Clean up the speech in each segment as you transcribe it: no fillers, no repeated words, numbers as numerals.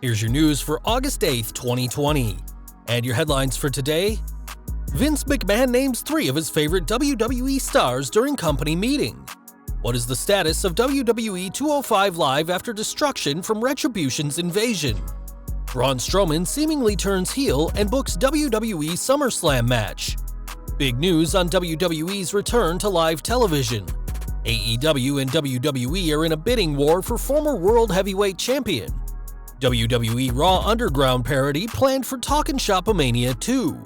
Here's your news for August 8th, 2020. And your headlines for today: Vince McMahon names 3 of his favorite WWE stars during company meeting. What is the status of WWE 205 Live after destruction from Retribution's invasion? Braun Strowman seemingly turns heel and books WWE SummerSlam match. Big news on WWE's return to live television. AEW and WWE are in a bidding war for former World Heavyweight Champion. WWE Raw Underground parody planned for Talkin' Shop Mania 2.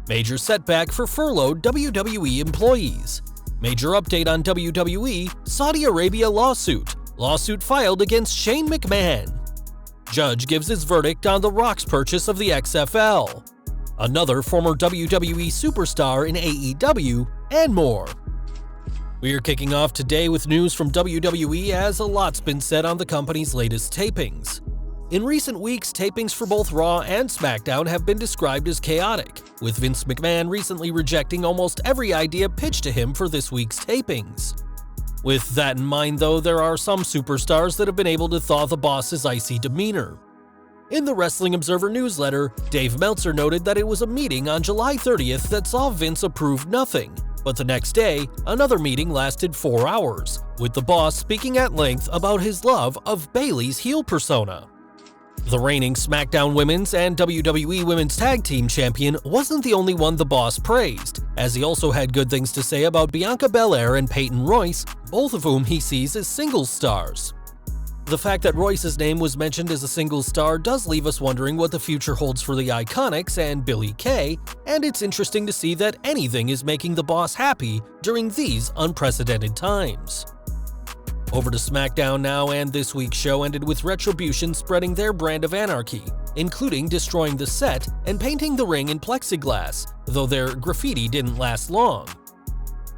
Major setback for furloughed WWE employees. Major update on WWE Saudi Arabia lawsuit. Lawsuit filed against Shane McMahon. Judge gives his verdict on The Rock's purchase of the XFL. Another former WWE superstar in AEW, and more. We are kicking off today with news from WWE as a lot's been said on the company's latest tapings. In recent weeks, tapings for both Raw and SmackDown have been described as chaotic, with Vince McMahon recently rejecting almost every idea pitched to him for this week's tapings. With that in mind though, there are some superstars that have been able to thaw the boss's icy demeanor. In the Wrestling Observer newsletter, Dave Meltzer noted that it was a meeting on July 30th that saw Vince approve nothing, but the next day, another meeting lasted 4 hours, with the boss speaking at length about his love of Bayley's heel persona. The reigning SmackDown Women's and WWE Women's Tag Team Champion wasn't the only one the boss praised, as he also had good things to say about Bianca Belair and Peyton Royce, both of whom he sees as singles stars. The fact that Royce's name was mentioned as a singles star does leave us wondering what the future holds for the Iconics and Billie Kay, and it's interesting to see that anything is making the boss happy during these unprecedented times. Over to SmackDown now, and this week's show ended with Retribution spreading their brand of anarchy, including destroying the set and painting the ring in plexiglass, though their graffiti didn't last long.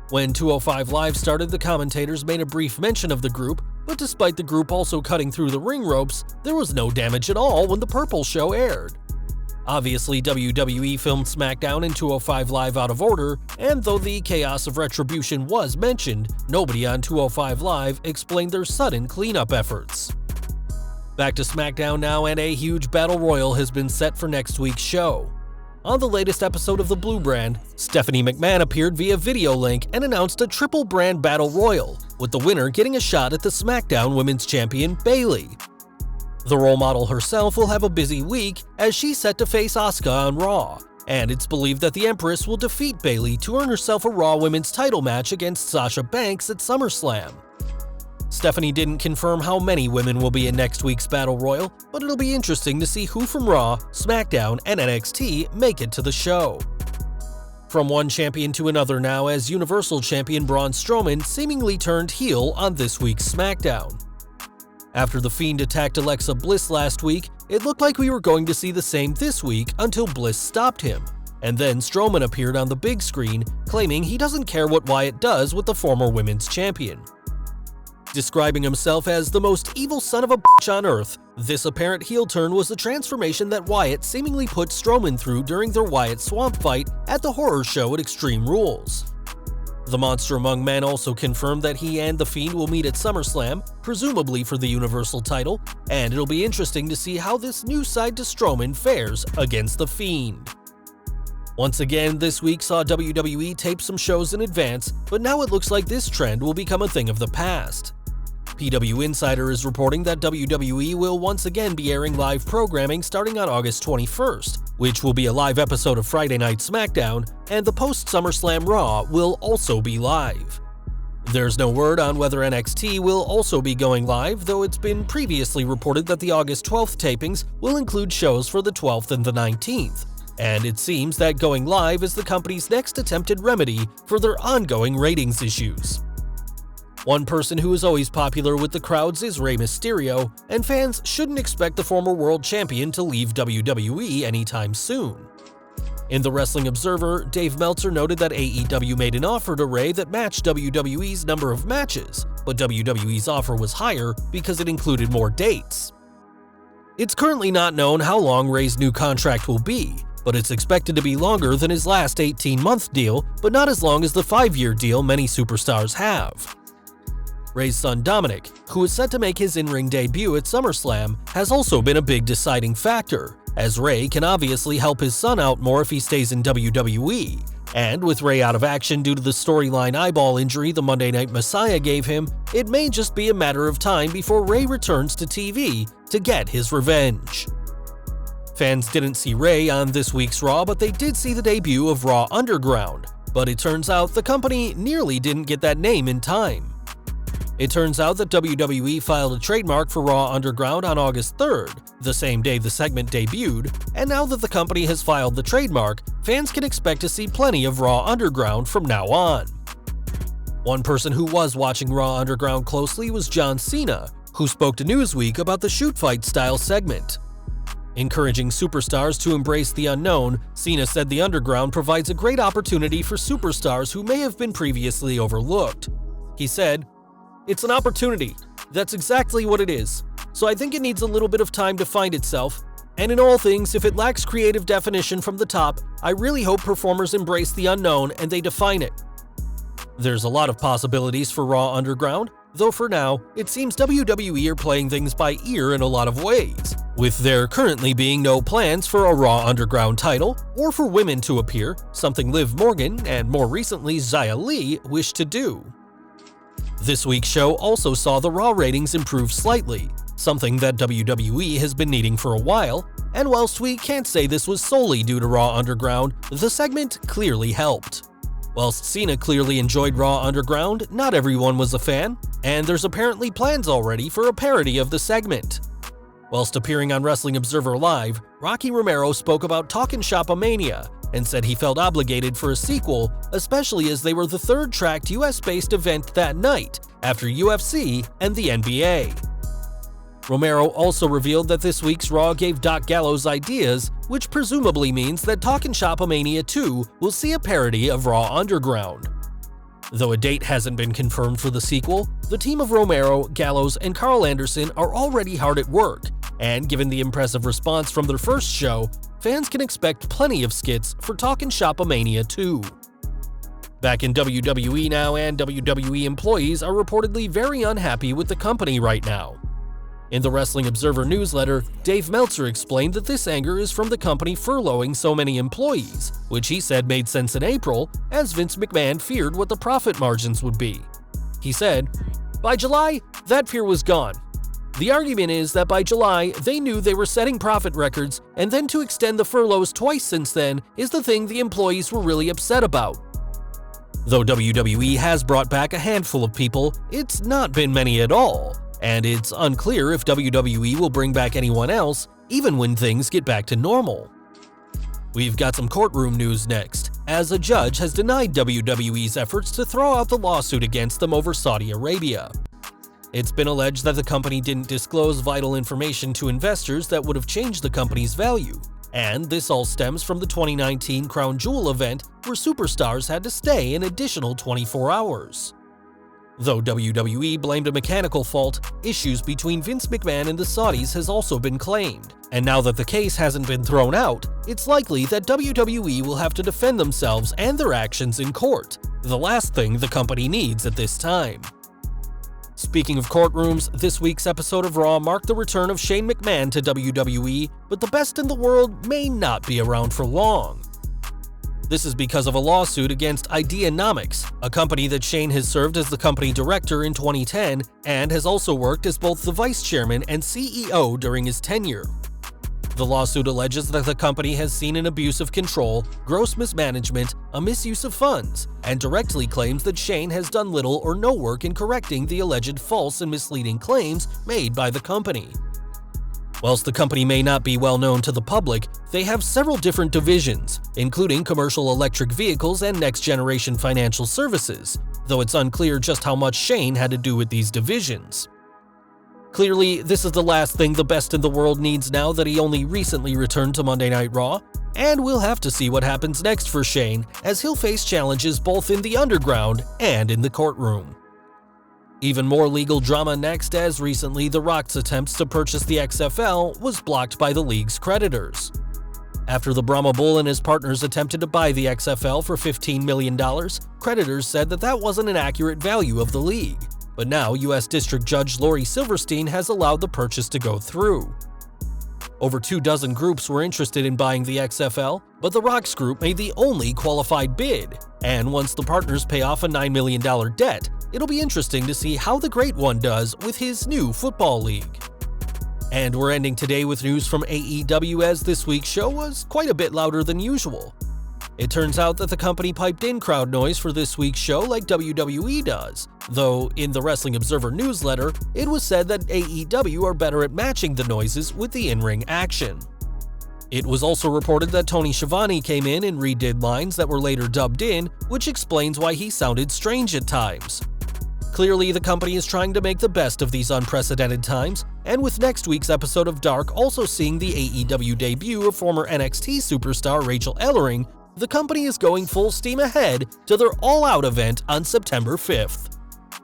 When 205 Live started, the commentators made a brief mention of the group, but despite the group also cutting through the ring ropes, there was no damage at all when the Purple Show aired. Obviously, WWE filmed SmackDown and 205 Live out of order, and though the chaos of Retribution was mentioned, nobody on 205 Live explained their sudden cleanup efforts. Back to SmackDown now, and a huge battle royal has been set for next week's show. On the latest episode of the Blue Brand, Stephanie McMahon appeared via video link and announced a triple brand battle royal, with the winner getting a shot at the SmackDown Women's Champion Bayley. The role model herself will have a busy week as she's set to face Asuka on Raw, and it's believed that the Empress will defeat Bayley to earn herself a Raw Women's title match against Sasha Banks at SummerSlam. Stephanie didn't confirm how many women will be in next week's Battle Royal, but it'll be interesting to see who from Raw, SmackDown, and NXT make it to the show. From one champion to another now, as Universal Champion Braun Strowman seemingly turned heel on this week's SmackDown. After The Fiend attacked Alexa Bliss last week, it looked like we were going to see the same this week until Bliss stopped him, and then Strowman appeared on the big screen, claiming he doesn't care what Wyatt does with the former women's champion. Describing himself as the most evil son of a bitch on earth, this apparent heel turn was the transformation that Wyatt seemingly put Strowman through during their Wyatt Swamp fight at the horror show at Extreme Rules. The Monster Among Men also confirmed that he and The Fiend will meet at SummerSlam, presumably for the Universal title, and it'll be interesting to see how this new side to Strowman fares against The Fiend. Once again, this week saw WWE tape some shows in advance, but now it looks like this trend will become a thing of the past. PW Insider is reporting that WWE will once again be airing live programming starting on August 21st, which will be a live episode of Friday Night SmackDown, and the post-SummerSlam Raw will also be live. There's no word on whether NXT will also be going live, though it's been previously reported that the August 12th tapings will include shows for the 12th and the 19th, and it seems that going live is the company's next attempted remedy for their ongoing ratings issues. One person who is always popular with the crowds is Rey Mysterio, and fans shouldn't expect the former world champion to leave WWE anytime soon. In the Wrestling Observer, Dave Meltzer noted that AEW made an offer to Rey that matched WWE's number of matches, but WWE's offer was higher because it included more dates. It's currently not known how long Rey's new contract will be, but it's expected to be longer than his last 18-month deal, but not as long as the 5-year deal many superstars have. Ray's son Dominic, who is set to make his in-ring debut at SummerSlam, has also been a big deciding factor, as Ray can obviously help his son out more if he stays in WWE. And with Ray out of action due to the storyline eyeball injury the Monday Night Messiah gave him, it may just be a matter of time before Ray returns to TV to get his revenge. Fans didn't see Ray on this week's Raw, but they did see the debut of Raw Underground. But it turns out the company nearly didn't get that name in time. It turns out that WWE filed a trademark for Raw Underground on August 3rd, the same day the segment debuted, and now that the company has filed the trademark, fans can expect to see plenty of Raw Underground from now on. One person who was watching Raw Underground closely was John Cena, who spoke to Newsweek about the shoot fight style segment. Encouraging superstars to embrace the unknown, Cena said the Underground provides a great opportunity for superstars who may have been previously overlooked. He said, "It's an opportunity. That's exactly what it is. So I think it needs a little bit of time to find itself. And in all things, if it lacks creative definition from the top, I really hope performers embrace the unknown and they define it." There's a lot of possibilities for Raw Underground, though for now, it seems WWE are playing things by ear in a lot of ways, with there currently being no plans for a Raw Underground title or for women to appear, something Liv Morgan and more recently Xia Li wish to do. This week's show also saw the Raw ratings improve slightly, something that WWE has been needing for a while, and whilst we can't say this was solely due to Raw Underground, the segment clearly helped. Whilst Cena clearly enjoyed Raw Underground, not everyone was a fan, and there's apparently plans already for a parody of the segment. Whilst appearing on Wrestling Observer Live, Rocky Romero spoke about Talkin' Shop Mania and said he felt obligated for a sequel, especially as they were the third-tracked US-based event that night, after UFC and the NBA. Romero also revealed that this week's Raw gave Doc Gallows ideas, which presumably means that Talkin' Shop Mania 2 will see a parody of Raw Underground. Though a date hasn't been confirmed for the sequel, the team of Romero, Gallows, and Carl Anderson are already hard at work, and given the impressive response from their first show, fans can expect plenty of skits for Talkin' Shop Mania 2. Back in WWE now, and WWE employees are reportedly very unhappy with the company right now. In the Wrestling Observer newsletter, Dave Meltzer explained that this anger is from the company furloughing so many employees, which he said made sense in April, as Vince McMahon feared what the profit margins would be. He said, "By July, that fear was gone. The argument is that by July, they knew they were setting profit records, and then to extend the furloughs twice since then is the thing the employees were really upset about." Though WWE has brought back a handful of people, it's not been many at all. And it's unclear if WWE will bring back anyone else, even when things get back to normal. We've got some courtroom news next, as a judge has denied WWE's efforts to throw out the lawsuit against them over Saudi Arabia. It's been alleged that the company didn't disclose vital information to investors that would have changed the company's value, and this all stems from the 2019 Crown Jewel event where superstars had to stay an additional 24 hours. Though WWE blamed a mechanical fault, issues between Vince McMahon and the Saudis has also been claimed. And now that the case hasn't been thrown out, it's likely that WWE will have to defend themselves and their actions in court, the last thing the company needs at this time. Speaking of courtrooms, this week's episode of Raw marked the return of Shane McMahon to WWE, but the best in the world may not be around for long. This is because of a lawsuit against Ideanomics, a company that Shane has served as the company director in 2010 and has also worked as both the vice chairman and CEO during his tenure. The lawsuit alleges that the company has seen an abuse of control, gross mismanagement, a misuse of funds, and directly claims that Shane has done little or no work in correcting the alleged false and misleading claims made by the company. Whilst the company may not be well known to the public, they have several different divisions, including commercial electric vehicles and next-generation financial services, though it's unclear just how much Shane had to do with these divisions. Clearly, this is the last thing the best in the world needs now that he only recently returned to Monday Night Raw, and we'll have to see what happens next for Shane, as he'll face challenges both in the underground and in the courtroom. Even more legal drama next, as recently The Rock's attempts to purchase the XFL was blocked by the league's creditors. After the Brahma Bull and his partners attempted to buy the XFL for $15 million, creditors said that wasn't an accurate value of the league. but now U.S. District Judge Lori Silverstein has allowed the purchase to go through. Over 24 groups were interested in buying the XFL, but The Rock's group made the only qualified bid, and once the partners pay off a $9 million debt, it'll be interesting to see how the Great One does with his new football league. And we're ending today with news from AEW, as this week's show was quite a bit louder than usual. It turns out that the company piped in crowd noise for this week's show like WWE does, though in the Wrestling Observer newsletter, it was said that AEW are better at matching the noises with the in-ring action. It was also reported that Tony Schiavone came in and redid lines that were later dubbed in, which explains why he sounded strange at times. Clearly, the company is trying to make the best of these unprecedented times, and with next week's episode of Dark also seeing the AEW debut of former NXT superstar Rachel Ellering, the company is going full steam ahead to their All Out event on September 5th.